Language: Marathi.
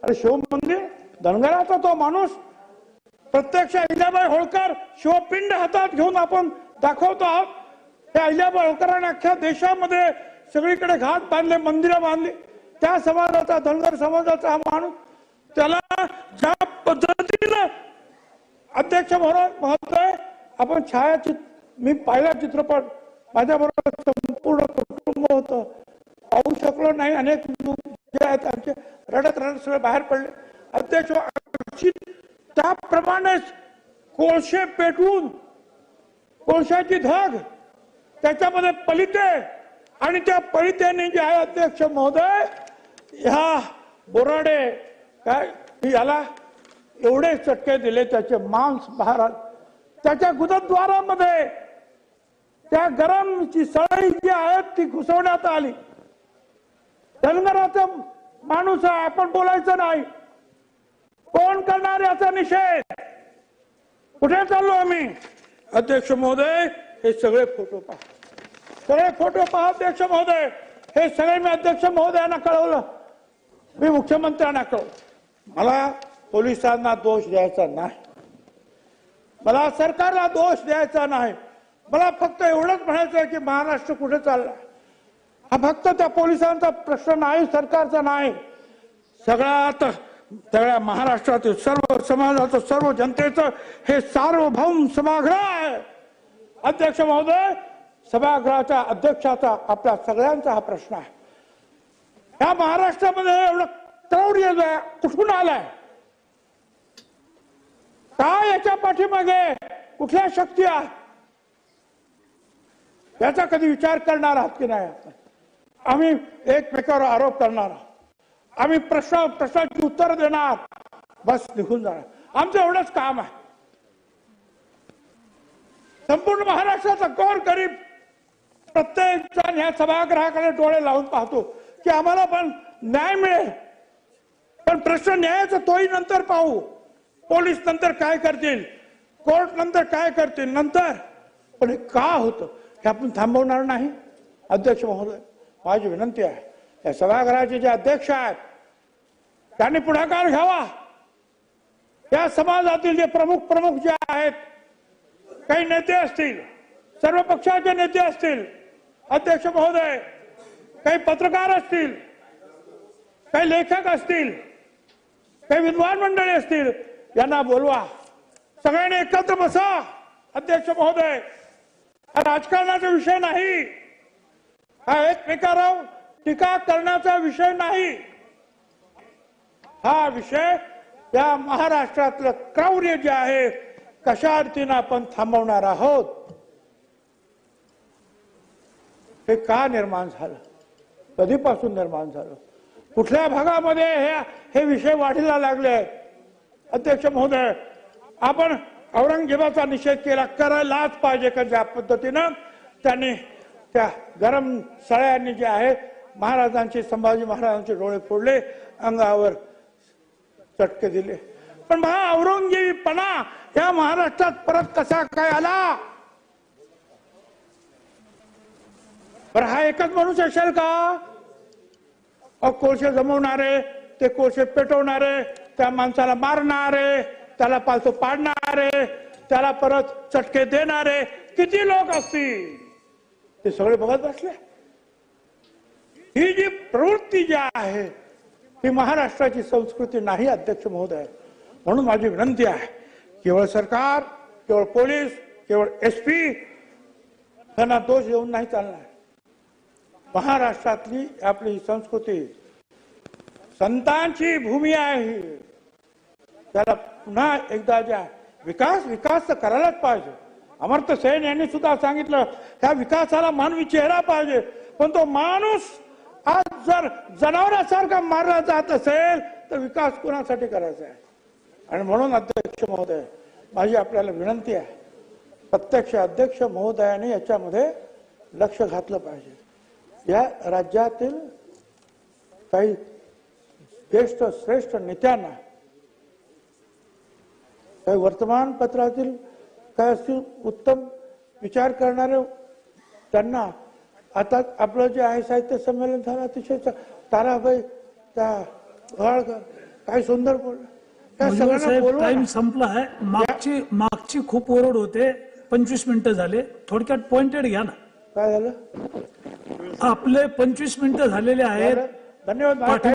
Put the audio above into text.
अरे शिवमंदिर धनगराचा तो माणूस प्रत्यक्ष अहिल्याबाई होळकर शिवपिंड हातात घेऊन आपण दाखवतो आहोत. त्या अहिल्याबाई होळकरांनी अख्ख्या देशामध्ये सगळीकडे घाट बांधले, मंदिरं बांधली. त्या समाजाचा, धनगर समाजाचा हा माणूस, त्याला ज्या पद्धतीनं अध्यक्ष महोदय आपण छायाचित्र, मी पाहिला चित्रपट, माझ्याबरोबर संपूर्ण कुटुंब होतं, पाहू शकलो नाही. अनेक लोक जे आहेत आमचे रडत रडत सगळे बाहेर पडले. अध्यक्ष त्याप्रमाणेच कोळशे पेटवून, कोळशाची धग त्याच्यामध्ये पलिते, आणि त्या पलितेने जे आहे अध्यक्ष महोदय, ह्या बोराडे काय याला एवढे चटके दिले, त्याचे मांस बाहेर आले. त्याच्या गुदद्वारामध्ये त्या गरमची सळई जी आहे ती घुसवण्यात आली. धनगराचा माणूस आहे, आपण बोलायचं नाही. कोण करणार याचा निषेध? कुठे चाललो आम्ही? अध्यक्ष महोदय हे सगळे फोटो पहा, सगळे फोटो पहा अध्यक्ष महोदय. हे सगळे मी अध्यक्ष महोदयांना कळवलं, मी मुख्यमंत्र्यांना कळवलं. मला पोलिसांना दोष द्यायचा नाही, मला सरकारला दोष द्यायचा नाही. मला फक्त एवढंच म्हणायचं आहे की महाराष्ट्र कुठे चालला हा फक्त त्या पोलिसांचा प्रश्न नाही, सरकारचा नाही. सगळ्या महाराष्ट्रातील सर्व समाजाचं, सर्व जनतेचं हे सार्वभौम सभागृह आहे. अध्यक्ष महोदय, सभागृहाच्या अध्यक्षाचा आपल्या सगळ्यांचा हा प्रश्न आहे. या महाराष्ट्रामध्ये एवढं क्रौर्य कुठून आलाय? काय याच्या पाठीमागे कुठल्या शक्ती आहे? याचा कधी विचार करणार आहात की नाही? आम्ही एकमेकावर आरोप करणार आहोत, आम्ही प्रश्नाची उत्तर देणार, बस निघून जाणार. आमचं एवढंच काम आहे. संपूर्ण महाराष्ट्राचा गोरगरीब प्रत्येक जण ह्या सभागृहाकडे डोळे लावून पाहतो की आम्हाला पण न्याय मिळेल. पण प्रश्न न्यायाचा तोही नंतर पाहू. पोलीस नंतर काय करतील, कोर्ट नंतर काय करतील नंतर, पण हे का होतं हे आपण थांबवणार नाही. अध्यक्ष महोदय, माझी विनंती आहे, या सभागृहाचे जे अध्यक्ष आहेत त्यांनी पुढाकार घ्यावा. या समाजातील जे प्रमुख जे आहेत, काही नेते असतील, सर्व पक्षाचे नेते असतील, अध्यक्ष महोदय, काही पत्रकार असतील, काही लेखक असतील, काही विद्वान मंडळी असतील, यांना बोलवा, सगळ्यांनी एकत्र बसा. अध्यक्ष महोदय, हा राजकारणाचा विषय नाही, हा एकमेकावर टीका करण्याचा विषय नाही. हा विषय या महाराष्ट्रातलं क्रौर्य जे आहे कशा अर्थीनं आपण थांबवणार आहोत, हे का निर्माण झालं, कधीपासून निर्माण झालं, कुठल्या भागामध्ये हे विषय वाढीला लागले. अध्यक्ष महोदय, आपण औरंगजेबाचा निषेध केला, करायलाच पाहिजे का ज्या पद्धतीनं त्यांनी त्या गरम सळ्यांनी जे आहे महाराजांचे, संभाजी महाराजांचे डोळे फोडले, अंगावर चटके दिले. पण हा औरंगजेबीपणा या महाराष्ट्रात परत कसा काय आला? बरं, हा एकच माणूस असेल का? कोळशे जमवणारे, ते कोळशे पेटवणारे, त्या माणसाला मारणारे, त्याला पालतो पाडणारे, त्याला परत चटके देणारे किती लोक असतील ते सगळे बघत बसले. ही जी प्रवृत्ती जी आहे ही महाराष्ट्राची संस्कृती नाही अध्यक्ष महोदय. म्हणून माझी विनंती आहे, केवळ सरकार, केवळ पोलीस, केवळ SP यांना दोष देऊन नाही चालणार. महाराष्ट्रातली आपली संस्कृती संतांची भूमी आहे, त्याला पुन्हा एकदा ज्या विकास तर करायलाच पाहिजे. अमर्त्य सेन यांनी सुद्धा सांगितलं, ह्या विकासाला मानवी चेहरा पाहिजे. पण तो माणूस आज जर जनावरांसारखा मारला जात असेल तर विकास कोणासाठी करायचा आहे? आणि म्हणून अध्यक्ष महोदय, माझी आपल्याला विनंती आहे, प्रत्यक्ष अध्यक्ष महोदयाने याच्यामध्ये लक्ष घातलं पाहिजे. या राज्यातील काही ज्येष्ठ श्रेष्ठ नेत्यांना, काही वर्तमानपत्रातील काय असतील उत्तम विचार करणारे, त्यांना आता आपलं जे आहे साहित्य संमेलन झालं अतिशय ताराबाई त्या काय सुंदर बोल त्या भुजबळ सगळ्यांना साहेब बोलवा टाइम ना. संपला आहे. मागची खूप ओरड होते. 25 मिनिटं झाले. थोडक्यात पॉइंटेड घ्या ना. काय झालं आपले 25 मिनिटं झालेले आहेत. धन्यवाद.